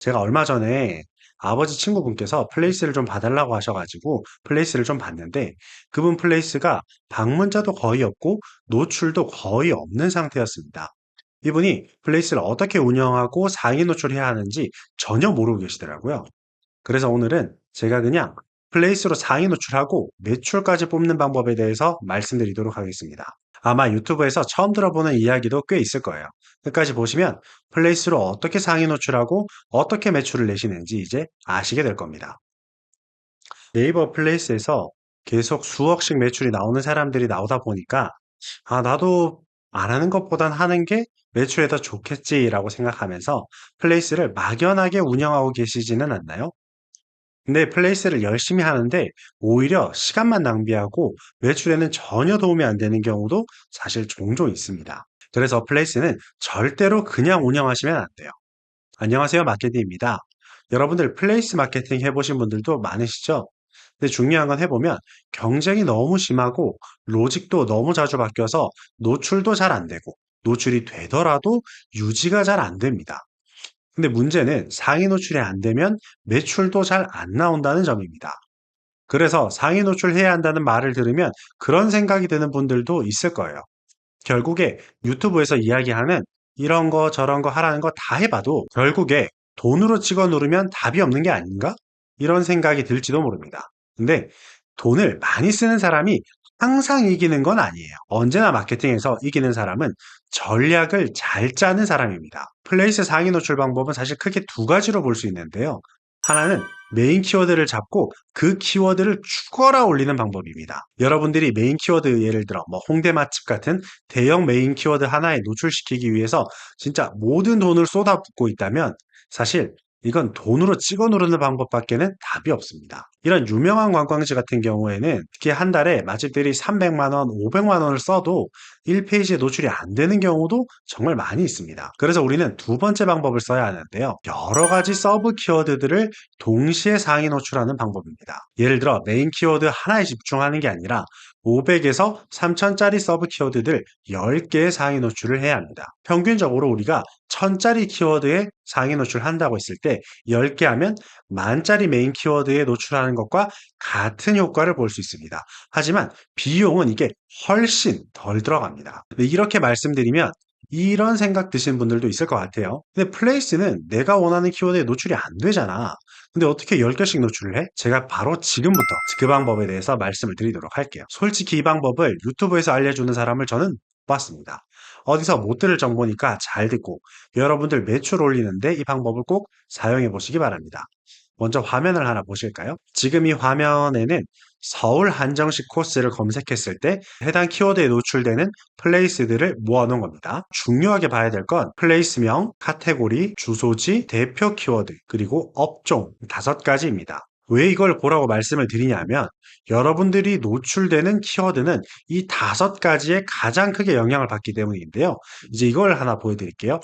제가 얼마 전에 아버지 친구분께서 플레이스를 좀 봐달라고 하셔가지고 플레이스를 좀 봤는데 그분 플레이스가 방문자도 거의 없고 노출도 거의 없는 상태였습니다. 이분이 플레이스를 어떻게 운영하고 상위 노출해야 하는지 전혀 모르고 계시더라고요. 그래서 오늘은 제가 그냥 플레이스로 상위 노출하고 매출까지 뽑는 방법에 대해서 말씀드리도록 하겠습니다. 아마 유튜브에서 처음 들어보는 이야기도 꽤 있을 거예요. 끝까지 보시면 플레이스로 어떻게 상위 노출하고 어떻게 매출을 내시는지 이제 아시게 될 겁니다. 네이버 플레이스에서 계속 수억씩 매출이 나오는 사람들이 나오다 보니까 나도 안 하는 것보단 하는 게 매출에 더 좋겠지라고 생각하면서 플레이스를 막연하게 운영하고 계시지는 않나요? 근데 플레이스를 열심히 하는데 오히려 시간만 낭비하고 매출에는 전혀 도움이 안 되는 경우도 사실 종종 있습니다. 그래서 플레이스는 절대로 그냥 운영하시면 안 돼요. 안녕하세요, 마케팅입니다. 여러분들 플레이스 마케팅 해보신 분들도 많으시죠? 근데 중요한 건 해보면 경쟁이 너무 심하고 로직도 너무 자주 바뀌어서 노출도 잘 안 되고 노출이 되더라도 유지가 잘 안 됩니다. 근데 문제는 상위 노출이 안 되면 매출도 잘 안 나온다는 점입니다. 그래서 상위 노출해야 한다는 말을 들으면 그런 생각이 드는 분들도 있을 거예요. 결국에 유튜브에서 이야기하는 이런 거 저런 거 하라는 거 다 해봐도 결국에 돈으로 찍어 누르면 답이 없는 게 아닌가? 이런 생각이 들지도 모릅니다. 근데 돈을 많이 쓰는 사람이 항상 이기는 건 아니에요. 언제나 마케팅에서 이기는 사람은 전략을 잘 짜는 사람입니다. 플레이스 상위 노출 방법은 사실 크게 두 가지로 볼 수 있는데요. 하나는 메인 키워드를 잡고 그 키워드를 죽어라 올리는 방법입니다. 여러분들이 메인 키워드 예를 들어 뭐 홍대 맛집 같은 대형 메인 키워드 하나에 노출시키기 위해서 진짜 모든 돈을 쏟아붓고 있다면 사실 이건 돈으로 찍어 누르는 방법밖에는 답이 없습니다. 이런 유명한 관광지 같은 경우에는 특히 한 달에 맛집들이 300만 원, 500만 원을 써도 1페이지에 노출이 안 되는 경우도 정말 많이 있습니다. 그래서 우리는 두 번째 방법을 써야 하는데요. 여러 가지 서브 키워드들을 동시에 상위 노출하는 방법입니다. 예를 들어 메인 키워드 하나에 집중하는 게 아니라 500에서 3000짜리 서브 키워드들 10개의 상위 노출을 해야 합니다. 평균적으로 우리가 1000짜리 키워드에 상위 노출한다고 했을 때 10개 하면 10,000짜리 메인 키워드에 노출하는 것과 같은 효과를 볼 수 있습니다. 하지만 비용은 이게 훨씬 덜 들어갑니다. 이렇게 말씀드리면 이런 생각 드시는 분들도 있을 것 같아요. 근데 플레이스는 내가 원하는 키워드에 노출이 안 되잖아. 근데 어떻게 10개씩 노출을 해? 제가 바로 지금부터 그 방법에 대해서 말씀을 드리도록 할게요. 솔직히 이 방법을 유튜브에서 알려주는 사람을 저는 못 봤습니다. 어디서 못 들을 정보니까 잘 듣고 여러분들 매출 올리는데 이 방법을 꼭 사용해 보시기 바랍니다. 먼저 화면을 하나 보실까요? 지금 이 화면에는 서울 한정식 코스를 검색했을 때 해당 키워드에 노출되는 플레이스들을 모아놓은 겁니다. 중요하게 봐야 될 건 플레이스명, 카테고리, 주소지, 대표 키워드, 그리고 업종 5가지입니다. 왜 이걸 보라고 말씀을 드리냐면 여러분들이 노출되는 키워드는 이 5가지에 가장 크게 영향을 받기 때문인데요. 이제 이걸 하나 보여드릴게요.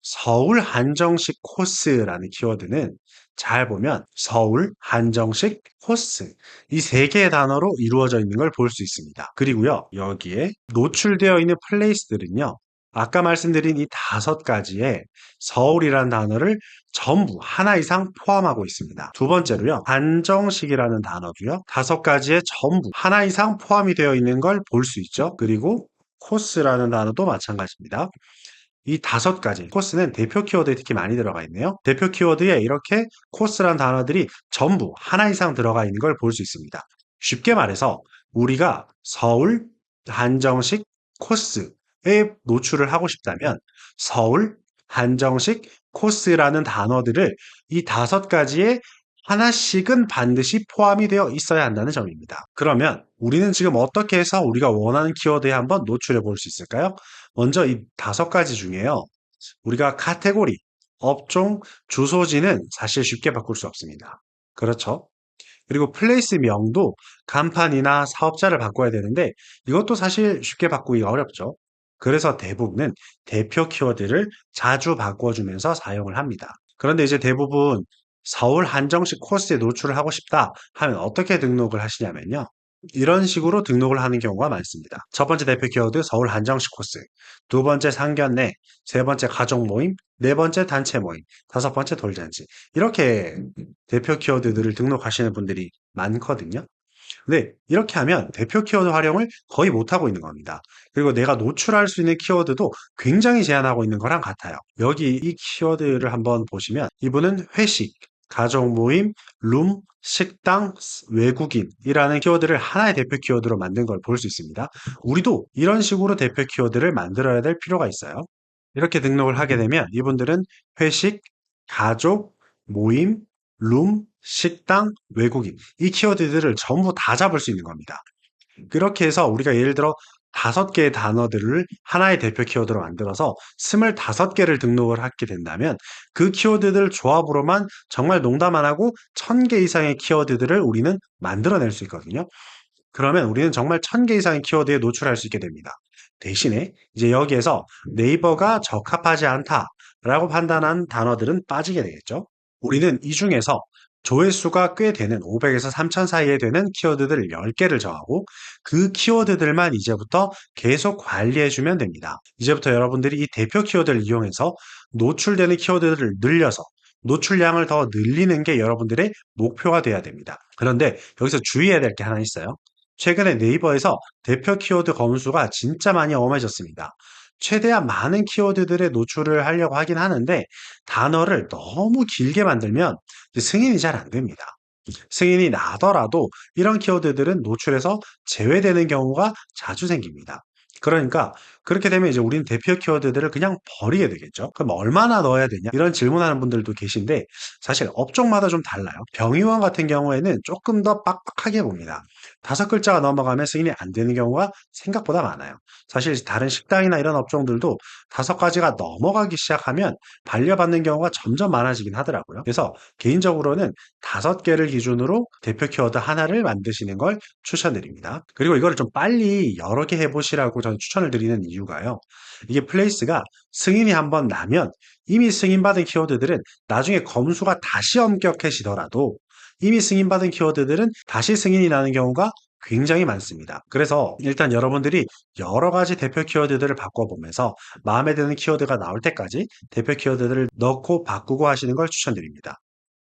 서울 한정식 코스라는 키워드는 잘 보면 서울 한정식 코스 이 세 개의 단어로 이루어져 있는 걸 볼 수 있습니다. 그리고요, 여기에 노출되어 있는 플레이스들은요, 아까 말씀드린 이 5가지의 서울이라는 단어를 전부 하나 이상 포함하고 있습니다. 두 번째로요, 한정식이라는 단어도요, 5가지의 전부 하나 이상 포함이 되어 있는 걸 볼 수 있죠. 그리고 코스라는 단어도 마찬가지입니다. 이 5가지 코스는 대표 키워드에 특히 많이 들어가 있네요. 대표 키워드에 이렇게 코스란 단어들이 전부 하나 이상 들어가 있는 걸 볼 수 있습니다. 쉽게 말해서 우리가 서울 한정식 코스에 노출을 하고 싶다면 서울 한정식 코스라는 단어들을 이 5가지에 하나씩은 반드시 포함이 되어 있어야 한다는 점입니다. 그러면 우리는 지금 어떻게 해서 우리가 원하는 키워드에 한번 노출해 볼 수 있을까요? 먼저 이 5가지 중에요. 우리가 카테고리, 업종, 주소지는 사실 쉽게 바꿀 수 없습니다. 그렇죠? 그리고 플레이스명도 간판이나 사업자를 바꿔야 되는데 이것도 사실 쉽게 바꾸기가 어렵죠. 그래서 대부분은 대표 키워드를 자주 바꿔주면서 사용을 합니다. 그런데 이제 대부분 서울 한정식 코스에 노출을 하고 싶다 하면 어떻게 등록을 하시냐면요. 이런 식으로 등록을 하는 경우가 많습니다. 첫 번째 대표 키워드 서울 한정식 코스, 두 번째 상견례, 세 번째 가족 모임, 네 번째 단체 모임, 다섯 번째 돌잔치. 이렇게 대표 키워드들을 등록하시는 분들이 많거든요. 네, 이렇게 하면 대표 키워드 활용을 거의 못하고 있는 겁니다. 그리고 내가 노출할 수 있는 키워드도 굉장히 제한하고 있는 거랑 같아요. 여기 이 키워드를 한번 보시면 이분은 회식, 가족 모임, 룸, 식당, 외국인이라는 키워드를 하나의 대표 키워드로 만든 걸 볼 수 있습니다. 우리도 이런 식으로 대표 키워드를 만들어야 될 필요가 있어요. 이렇게 등록을 하게 되면 이분들은 회식, 가족, 모임, 룸, 식당, 외국인 이 키워드들을 전부 다 잡을 수 있는 겁니다. 그렇게 해서 우리가 예를 들어 5개의 단어들을 하나의 대표 키워드로 만들어서 25개를 등록을 하게 된다면 그 키워드들 조합으로만 정말 농담 안 하고 1000개 이상의 키워드들을 우리는 만들어낼 수 있거든요. 그러면 우리는 정말 1000개 이상의 키워드에 노출할 수 있게 됩니다. 대신에 이제 여기에서 네이버가 적합하지 않다라고 판단한 단어들은 빠지게 되겠죠. 우리는 이 중에서 조회수가 꽤 되는 500에서 3000 사이에 되는 키워드들 10개를 정하고 그 키워드들만 이제부터 계속 관리해주면 됩니다. 이제부터 여러분들이 이 대표 키워드를 이용해서 노출되는 키워드들을 늘려서 노출량을 더 늘리는 게 여러분들의 목표가 돼야 됩니다. 그런데 여기서 주의해야 될 게 하나 있어요. 최근에 네이버에서 대표 키워드 검수가 진짜 많이 엄해졌습니다. 최대한 많은 키워드들의 노출을 하려고 하긴 하는데 단어를 너무 길게 만들면 승인이 잘 안 됩니다. 승인이 나더라도 이런 키워드들은 노출에서 제외되는 경우가 자주 생깁니다. 그러니까 그렇게 되면 이제 우리는 대표 키워드들을 그냥 버리게 되겠죠. 그럼 얼마나 넣어야 되냐? 이런 질문하는 분들도 계신데 사실 업종마다 좀 달라요. 병의원 같은 경우에는 조금 더 빡빡하게 봅니다. 5글자가 넘어가면 승인이 안 되는 경우가 생각보다 많아요. 사실 다른 식당이나 이런 업종들도 5가지가 넘어가기 시작하면 반려받는 경우가 점점 많아지긴 하더라고요. 그래서 개인적으로는 5개를 기준으로 대표 키워드 하나를 만드시는 걸 추천드립니다. 그리고 이거를 좀 빨리 여러 개 해보시라고 저는 추천을 드리는 이유가요. 이게 플레이스가 승인이 한번 나면 이미 승인받은 키워드들은 나중에 검수가 다시 엄격해지더라도 이미 승인받은 키워드들은 다시 승인이 나는 경우가 굉장히 많습니다. 그래서 일단 여러분들이 여러 가지 대표 키워드들을 바꿔보면서 마음에 드는 키워드가 나올 때까지 대표 키워드들을 넣고 바꾸고 하시는 걸 추천드립니다.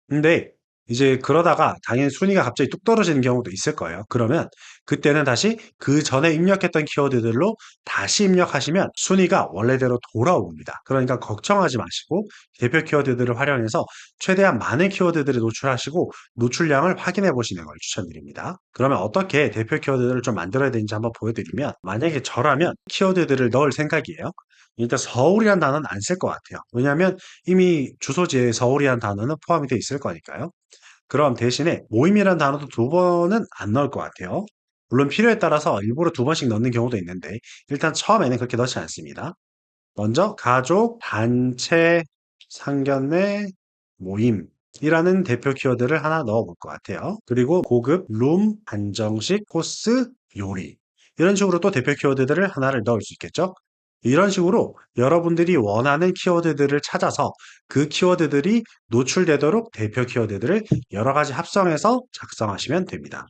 근데 이제 그러다가 당연히 순위가 갑자기 뚝 떨어지는 경우도 있을 거예요. 그러면 그때는 다시 그 전에 입력했던 키워드들로 다시 입력하시면 순위가 원래대로 돌아옵니다. 그러니까 걱정하지 마시고 대표 키워드들을 활용해서 최대한 많은 키워드들을 노출하시고 노출량을 확인해 보시는 걸 추천드립니다. 그러면 어떻게 대표 키워드들을 좀 만들어야 되는지 한번 보여드리면 만약에 저라면 키워드들을 넣을 생각이에요. 일단 서울이란 단어는 안 쓸 것 같아요. 왜냐하면 이미 주소지에 서울이란 단어는 포함이 되어 있을 거니까요. 그럼 대신에 모임이란 단어도 2번은 안 넣을 것 같아요. 물론 필요에 따라서 일부러 2번씩 넣는 경우도 있는데 일단 처음에는 그렇게 넣지 않습니다. 먼저 가족, 단체, 상견례, 모임이라는 대표 키워드를 하나 넣어볼 것 같아요. 그리고 고급, 룸, 한정식, 코스, 요리 이런 식으로 또 대표 키워드들을 하나를 넣을 수 있겠죠. 이런 식으로 여러분들이 원하는 키워드들을 찾아서 그 키워드들이 노출되도록 대표 키워드들을 여러 가지 합성해서 작성하시면 됩니다.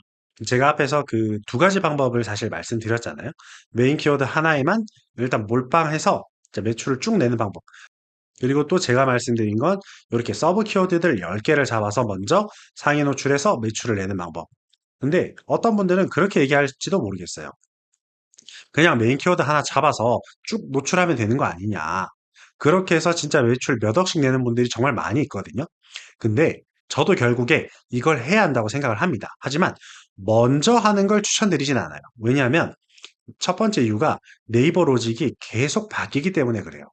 제가 앞에서 그 2가지 방법을 사실 말씀드렸잖아요. 메인 키워드 하나에만 일단 몰빵해서 매출을 쭉 내는 방법. 그리고 또 제가 말씀드린 건 이렇게 서브 키워드들 10개를 잡아서 먼저 상위 노출해서 매출을 내는 방법. 근데 어떤 분들은 그렇게 얘기할지도 모르겠어요. 그냥 메인 키워드 하나 잡아서 쭉 노출하면 되는 거 아니냐. 그렇게 해서 진짜 매출 몇 억씩 내는 분들이 정말 많이 있거든요. 근데 저도 결국에 이걸 해야 한다고 생각을 합니다. 하지만 먼저 하는 걸 추천드리진 않아요. 왜냐하면 첫 번째 이유가 네이버 로직이 계속 바뀌기 때문에 그래요.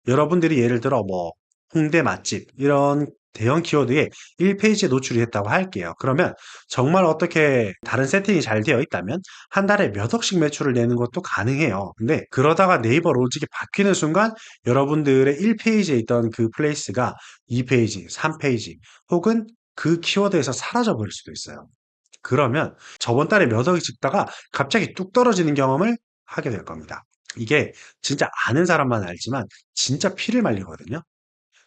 여러분들이 예를 들어 뭐 홍대 맛집 이런 대형 키워드에 1페이지에 노출이 됐다고 할게요. 그러면 정말 어떻게 다른 세팅이 잘 되어 있다면 한 달에 몇 억씩 매출을 내는 것도 가능해요. 근데 그러다가 네이버 로직이 바뀌는 순간 여러분들의 1페이지에 있던 그 플레이스가 2페이지, 3페이지 혹은 그 키워드에서 사라져 버릴 수도 있어요. 그러면 저번 달에 몇 억이 찍다가 갑자기 뚝 떨어지는 경험을 하게 될 겁니다. 이게 진짜 아는 사람만 알지만 진짜 피를 말리거든요.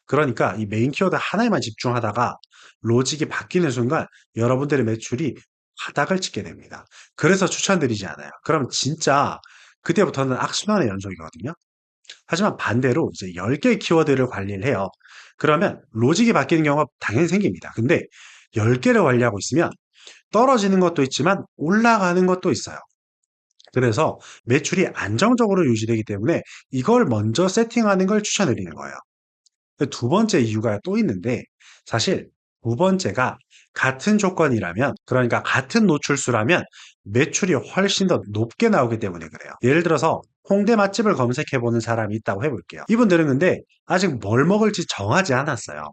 그러니까 이 메인 키워드 하나에만 집중하다가 로직이 바뀌는 순간 여러분들의 매출이 바닥을 찍게 됩니다. 그래서 추천드리지 않아요. 그럼 진짜 그때부터는 악순환의 연속이거든요. 하지만 반대로 이제 10개의 키워드를 관리를 해요. 그러면 로직이 바뀌는 경우가 당연히 생깁니다. 근데 10개를 관리하고 있으면 떨어지는 것도 있지만 올라가는 것도 있어요. 그래서 매출이 안정적으로 유지되기 때문에 이걸 먼저 세팅하는 걸 추천드리는 거예요. 두 번째 이유가 또 있는데 사실 두 번째가 같은 조건이라면 그러니까 같은 노출수라면 매출이 훨씬 더 높게 나오기 때문에 그래요. 예를 들어서 홍대 맛집을 검색해 보는 사람이 있다고 해볼게요. 이분들은 근데 아직 뭘 먹을지 정하지 않았어요.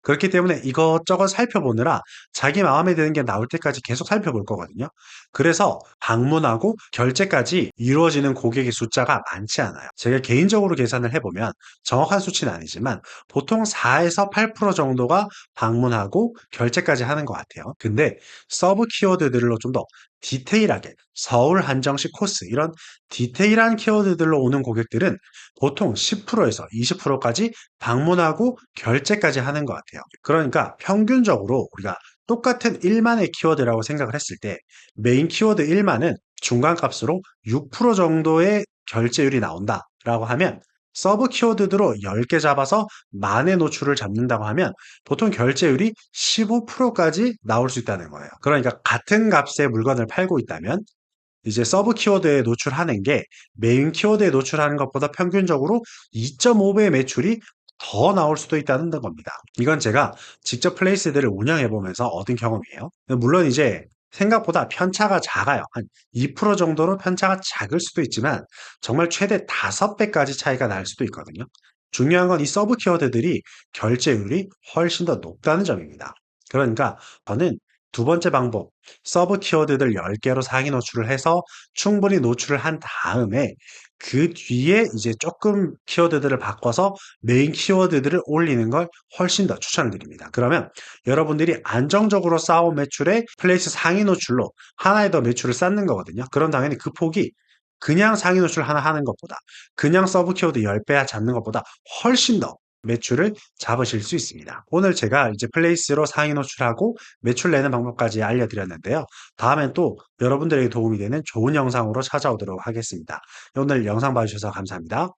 그렇기 때문에 이것저것 살펴보느라 자기 마음에 드는 게 나올 때까지 계속 살펴볼 거거든요. 그래서 방문하고 결제까지 이루어지는 고객의 숫자가 많지 않아요. 제가 개인적으로 계산을 해보면 정확한 수치는 아니지만 보통 4에서 8% 정도가 방문하고 결제까지 하는 것 같아요. 근데 서브 키워드들로 좀 더 디테일하게 서울 한정식 코스 이런 디테일한 키워드들로 오는 고객들은 보통 10%에서 20%까지 방문하고 결제까지 하는 것 같아요. 그러니까 평균적으로 우리가 똑같은 1만의 키워드라고 생각을 했을 때 메인 키워드 1만은 중간값으로 6% 정도의 결제율이 나온다라고 하면 서브 키워드로 10개 잡아서 만의 노출을 잡는다고 하면 보통 결제율이 15%까지 나올 수 있다는 거예요. 그러니까 같은 값의 물건을 팔고 있다면 이제 서브 키워드에 노출하는 게 메인 키워드에 노출하는 것보다 평균적으로 2.5배의 매출이 더 나올 수도 있다는 겁니다. 이건 제가 직접 플레이스들을 운영해 보면서 얻은 경험이에요. 물론 이제 생각보다 편차가 작아요. 한 2% 정도로 편차가 작을 수도 있지만 정말 최대 5배까지 차이가 날 수도 있거든요. 중요한 건 이 서브 키워드들이 결제율이 훨씬 더 높다는 점입니다. 그러니까 저는 두 번째 방법, 서브 키워드들 10개로 상위 노출을 해서 충분히 노출을 한 다음에 그 뒤에 이제 조금 키워드들을 바꿔서 메인 키워드들을 올리는 걸 훨씬 더 추천을 드립니다. 그러면 여러분들이 안정적으로 쌓아온 매출에 플레이스 상위 노출로 하나에 더 매출을 쌓는 거거든요. 그럼 당연히 그 폭이 그냥 상위 노출 하나 하는 것보다 그냥 서브 키워드 10배 잡는 것보다 훨씬 더 매출을 잡으실 수 있습니다. 오늘 제가 이제 플레이스로 상위 노출하고 매출 내는 방법까지 알려드렸는데요. 다음엔 또 여러분들에게 도움이 되는 좋은 영상으로 찾아오도록 하겠습니다. 오늘 영상 봐주셔서 감사합니다.